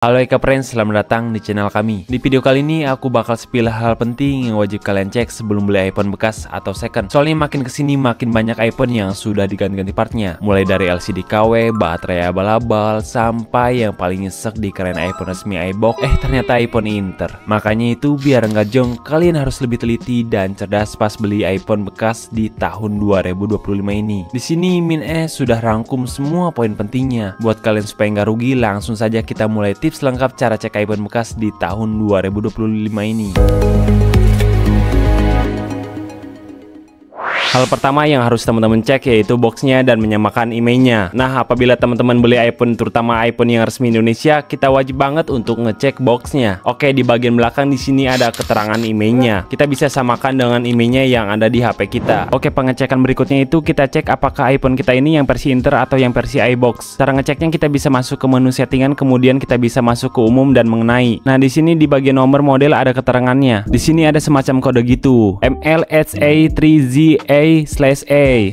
Halo Eka Friends, selamat datang di channel kami. Di video kali ini aku bakal spill hal penting yang wajib kalian cek sebelum beli iPhone bekas atau second. Soalnya makin kesini makin banyak iPhone yang sudah diganti-ganti partnya. Mulai dari LCD KW, baterai abal-abal, sampai yang paling nyesek di keren iPhone resmi iBox, ternyata iPhone Inter. Makanya itu biar nggak jong, kalian harus lebih teliti dan cerdas pas beli iPhone bekas di tahun 2025 ini. Di sini Min sudah rangkum semua poin pentingnya. Buat kalian supaya nggak rugi, langsung saja kita mulai tips lengkap cara cek iPhone bekas di tahun 2025 ini. Hal pertama yang harus teman-teman cek yaitu boxnya dan menyamakan emailnya. Nah, apabila teman-teman beli iPhone, terutama iPhone yang resmi Indonesia, kita wajib banget untuk ngecek boxnya. Oke, di bagian belakang di sini ada keterangan emailnya. Kita bisa samakan dengan emailnya yang ada di HP kita. Oke, pengecekan berikutnya itu kita cek apakah iPhone kita ini yang versi Inter atau yang versi iBox. Cara ngeceknya kita bisa masuk ke menu settingan, kemudian kita bisa masuk ke umum dan mengenai. Nah, di sini di bagian nomor model ada keterangannya. Di sini ada semacam kode gitu. MLHA3ZA/A.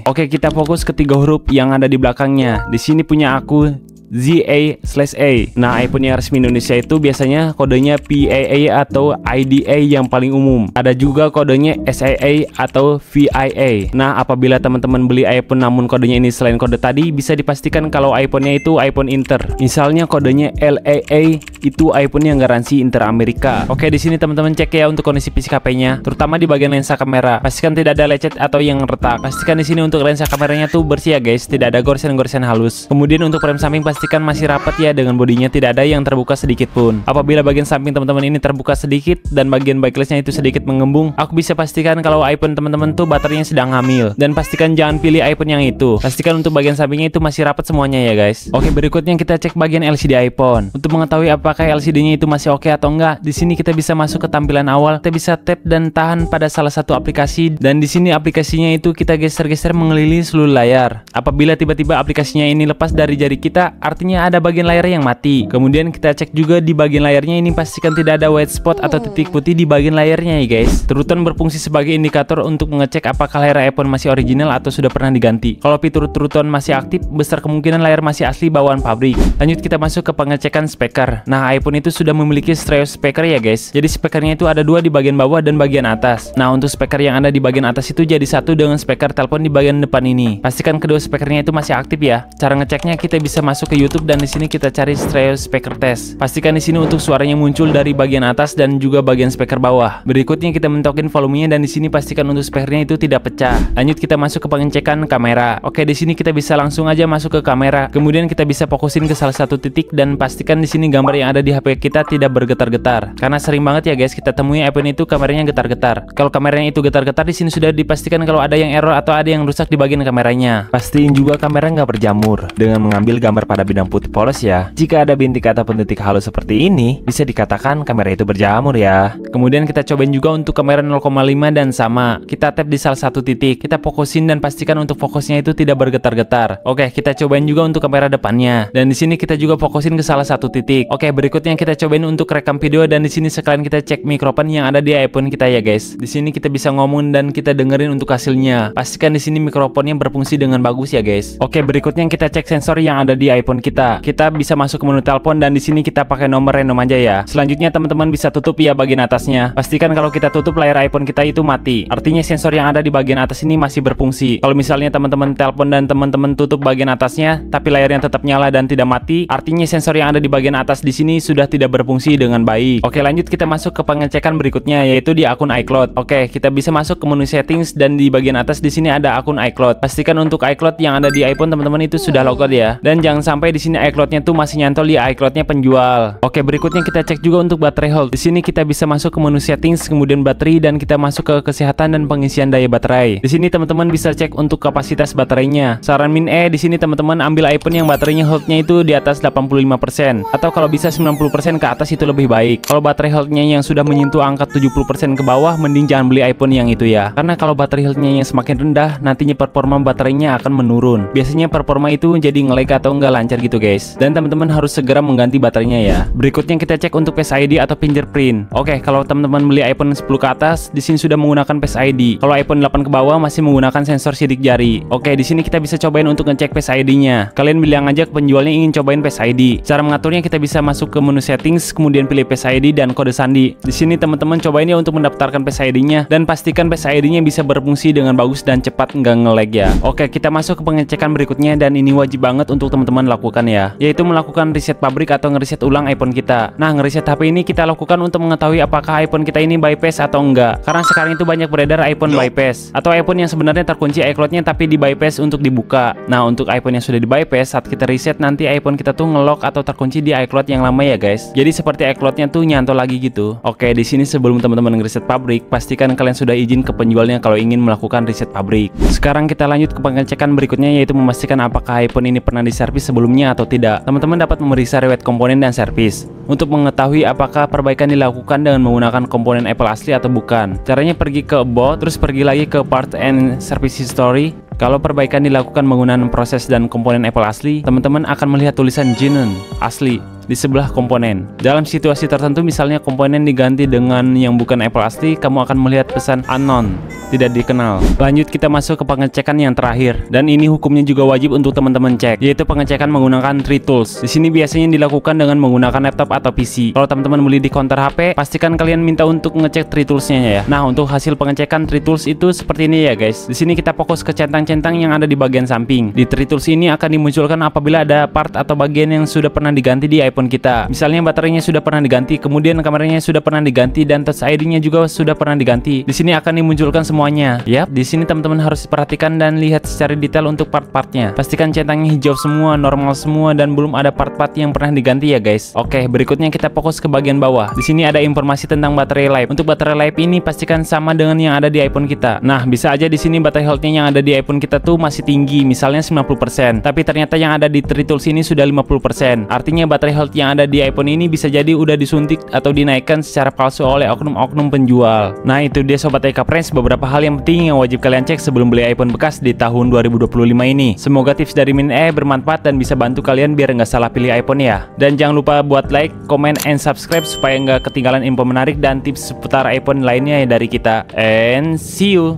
Oke, kita fokus ke 3 huruf yang ada di belakangnya. Di sini punya aku ZA/A. Nah, iPhone yang resmi Indonesia itu biasanya kodenya PAA atau IDA yang paling umum. Ada juga kodenya SAA atau VIA. Nah, apabila teman-teman beli iPhone namun kodenya ini selain kode tadi, bisa dipastikan kalau iPhone-nya itu iPhone Inter. Misalnya kodenya LAA, itu iPhone yang garansi Inter Amerika. Oke, di sini teman-teman cek ya untuk kondisi fisik HP-nya, terutama di bagian lensa kamera. Pastikan tidak ada lecet atau yang retak. Pastikan di sini untuk lensa kameranya tuh bersih ya guys, tidak ada goresan-goresan halus. Kemudian untuk frame samping pastikan masih rapat ya, dengan bodinya tidak ada yang terbuka sedikit pun. Apabila bagian samping teman-teman ini terbuka sedikit dan bagian backlistnya itu sedikit mengembung, aku bisa pastikan kalau iPhone teman-teman tuh baterainya sedang hamil. Dan pastikan jangan pilih iPhone yang itu. Pastikan untuk bagian sampingnya itu masih rapat semuanya ya guys. Oke, berikutnya kita cek bagian LCD iPhone. Untuk mengetahui apakah LCD-nya itu masih oke atau enggak, di sini kita bisa masuk ke tampilan awal. Kita bisa tap dan tahan pada salah satu aplikasi, dan di sini aplikasinya itu kita geser-geser mengelilingi seluruh layar. Apabila tiba-tiba aplikasinya ini lepas dari jari kita, artinya ada bagian layar yang mati. Kemudian kita cek juga di bagian layarnya ini, pastikan tidak ada white spot atau titik putih di bagian layarnya ya guys. Turutan berfungsi sebagai indikator untuk mengecek apakah layar iPhone masih original atau sudah pernah diganti. Kalau fitur turutan masih aktif, besar kemungkinan layar masih asli bawaan pabrik. Lanjut kita masuk ke pengecekan speaker. Nah, iPhone itu sudah memiliki stereo speaker ya guys. Jadi speakernya itu ada 2 di bagian bawah dan bagian atas. Nah, untuk speaker yang ada di bagian atas itu jadi satu dengan speaker telepon di bagian depan ini. Pastikan kedua speakernya itu masih aktif ya. Cara ngeceknya kita bisa masuk ke YouTube dan di sini kita cari stereo speaker test. Pastikan di sini untuk suaranya muncul dari bagian atas dan juga bagian speaker bawah. Berikutnya kita mentokin volumenya dan di sini pastikan untuk speakernya itu tidak pecah. Lanjut kita masuk ke pengecekan kamera. Oke, di sini kita bisa langsung aja masuk ke kamera. Kemudian kita bisa fokusin ke salah satu titik dan pastikan di sini gambar yang ada di HP kita tidak bergetar-getar. Karena sering banget ya guys kita temui iPhone itu kameranya getar-getar. Kalau kameranya itu getar-getar, di sini sudah dipastikan kalau ada yang error atau ada yang rusak di bagian kameranya. Pastiin juga kamera nggak berjamur dengan mengambil gambar pada bidang putih polos ya. Jika ada bintik ataupun titik halus seperti ini, bisa dikatakan kamera itu berjamur ya. Kemudian kita cobain juga untuk kamera 0,5 dan sama. Kita tap di salah satu titik, kita fokusin dan pastikan untuk fokusnya itu tidak bergetar-getar. Oke, kita cobain juga untuk kamera depannya. Dan di sini kita juga fokusin ke salah satu titik. Oke, berikutnya kita cobain untuk rekam video dan di sini sekalian kita cek mikrofon yang ada di iPhone kita ya guys. Di sini kita bisa ngomong dan kita dengerin untuk hasilnya. Pastikan di sini mikrofonnya berfungsi dengan bagus ya guys. Oke, berikutnya kita cek sensor yang ada di iPhone kita. Kita bisa masuk ke menu telepon dan di sini kita pakai nomor random aja ya. Selanjutnya teman-teman bisa tutup ya bagian atasnya. Pastikan kalau kita tutup layar iPhone kita itu mati. Artinya sensor yang ada di bagian atas ini masih berfungsi. Kalau misalnya teman-teman telepon dan teman-teman tutup bagian atasnya tapi layarnya tetap nyala dan tidak mati, artinya sensor yang ada di bagian atas di sini sudah tidak berfungsi dengan baik. Oke, lanjut kita masuk ke pengecekan berikutnya yaitu di akun iCloud. Oke, kita bisa masuk ke menu settings dan di bagian atas di sini ada akun iCloud. Pastikan untuk iCloud yang ada di iPhone teman-teman itu sudah logout ya. Dan jangan sampai di sini iCloud-nya tuh masih nyantol di iCloud-nya penjual. Oke, berikutnya kita cek juga untuk baterai health. Di sini kita bisa masuk ke menu settings, kemudian baterai dan kita masuk ke kesehatan dan pengisian daya baterai. Di sini teman-teman bisa cek untuk kapasitas baterainya. Saran Min di sini teman-teman ambil iPhone yang baterainya health-nya itu di atas 85% atau kalau bisa 90% ke atas itu lebih baik. Kalau baterai health-nya yang sudah menyentuh angka 70% ke bawah, mending jangan beli iPhone yang itu ya. Karena kalau baterai health-nya yang semakin rendah, nantinya performa baterainya akan menurun. Biasanya performa itu jadi nge-lag atau nggak lancar gitu guys. Dan teman-teman harus segera mengganti baterainya ya. Berikutnya kita cek untuk Face ID atau fingerprint. Oke, kalau teman-teman beli iPhone 10 ke atas, di sini sudah menggunakan Face ID. Kalau iPhone 8 ke bawah masih menggunakan sensor sidik jari. Oke, di sini kita bisa cobain untuk ngecek Face ID-nya. Kalian bilang aja ke penjualnya ingin cobain Face ID. Cara mengaturnya kita bisa masuk masuk ke menu settings, kemudian pilih Face ID dan kode sandi. Di sini teman-teman cobain ya untuk mendaftarkan Face ID-nya dan pastikan Face ID-nya bisa berfungsi dengan bagus dan cepat, nggak nge-lag ya. Oke, kita masuk ke pengecekan berikutnya dan ini wajib banget untuk teman-teman lakukan ya, yaitu melakukan reset pabrik atau ngereset ulang iPhone kita. Nah, ngereset HP ini kita lakukan untuk mengetahui apakah iPhone kita ini bypass atau enggak. Karena sekarang itu banyak beredar iPhone bypass atau iPhone yang sebenarnya terkunci iCloud-nya tapi di bypass untuk dibuka. Nah, untuk iPhone yang sudah di bypass, saat kita reset nanti iPhone kita tuh nge-lock atau terkunci di iCloud yang lama ya guys. Jadi seperti iCloud-nya tuh nyantol lagi gitu. Oke, di sini sebelum teman-teman ngereset pabrik, pastikan kalian sudah izin ke penjualnya kalau ingin melakukan reset pabrik. Sekarang kita lanjut ke pengecekan berikutnya, yaitu memastikan apakah iPhone ini pernah diservis sebelumnya atau tidak. Teman-teman dapat memeriksa riwayat komponen dan servis untuk mengetahui apakah perbaikan dilakukan dengan menggunakan komponen Apple asli atau bukan. Caranya pergi ke About, terus pergi lagi ke Part and Service History. Kalau perbaikan dilakukan menggunakan proses dan komponen Apple asli, teman-teman akan melihat tulisan genuine asli di sebelah komponen. Dalam situasi tertentu, misalnya komponen diganti dengan yang bukan Apple asli, kamu akan melihat pesan unknown, tidak dikenal. Lanjut kita masuk ke pengecekan yang terakhir, dan ini hukumnya juga wajib untuk teman-teman cek, yaitu pengecekan menggunakan Tree Tools. Di sini biasanya dilakukan dengan menggunakan laptop atau PC. Kalau teman-teman beli di counter HP, pastikan kalian minta untuk ngecek Tree Tools-nya ya. Nah, untuk hasil pengecekan Tree Tools itu seperti ini ya guys. Di sini kita fokus ke centang-centang yang ada di bagian samping. Di Tree Tools ini akan dimunculkan apabila ada part atau bagian yang sudah pernah diganti di iPhone kita. Misalnya baterainya sudah pernah diganti, kemudian kameranya sudah pernah diganti, dan Touch ID-nya juga sudah pernah diganti. Di sini akan dimunculkan semuanya. Yap, di sini teman-teman harus perhatikan dan lihat secara detail untuk part-partnya. Pastikan centangnya hijau semua, normal semua, dan belum ada part-part yang pernah diganti ya guys. Oke, berikutnya kita fokus ke bagian bawah. Di sini ada informasi tentang baterai life. Untuk baterai life ini pastikan sama dengan yang ada di iPhone kita. Nah, bisa aja di sini baterai health-nya yang ada di iPhone kita tuh masih tinggi, misalnya 90%. Tapi ternyata yang ada di Tree Tools ini sudah 50%. Artinya baterai health yang ada di iPhone ini bisa jadi udah disuntik atau dinaikkan secara palsu oleh oknum-oknum penjual. Nah, itu dia Sobat Eka Friends, beberapa hal yang penting yang wajib kalian cek sebelum beli iPhone bekas di tahun 2025 ini. Semoga tips dari Min bermanfaat dan bisa bantu kalian biar nggak salah pilih iPhone ya. Dan jangan lupa buat like, comment, and subscribe supaya nggak ketinggalan info menarik dan tips seputar iPhone lainnya dari kita. And see you.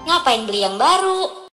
Ngapain beli yang baru?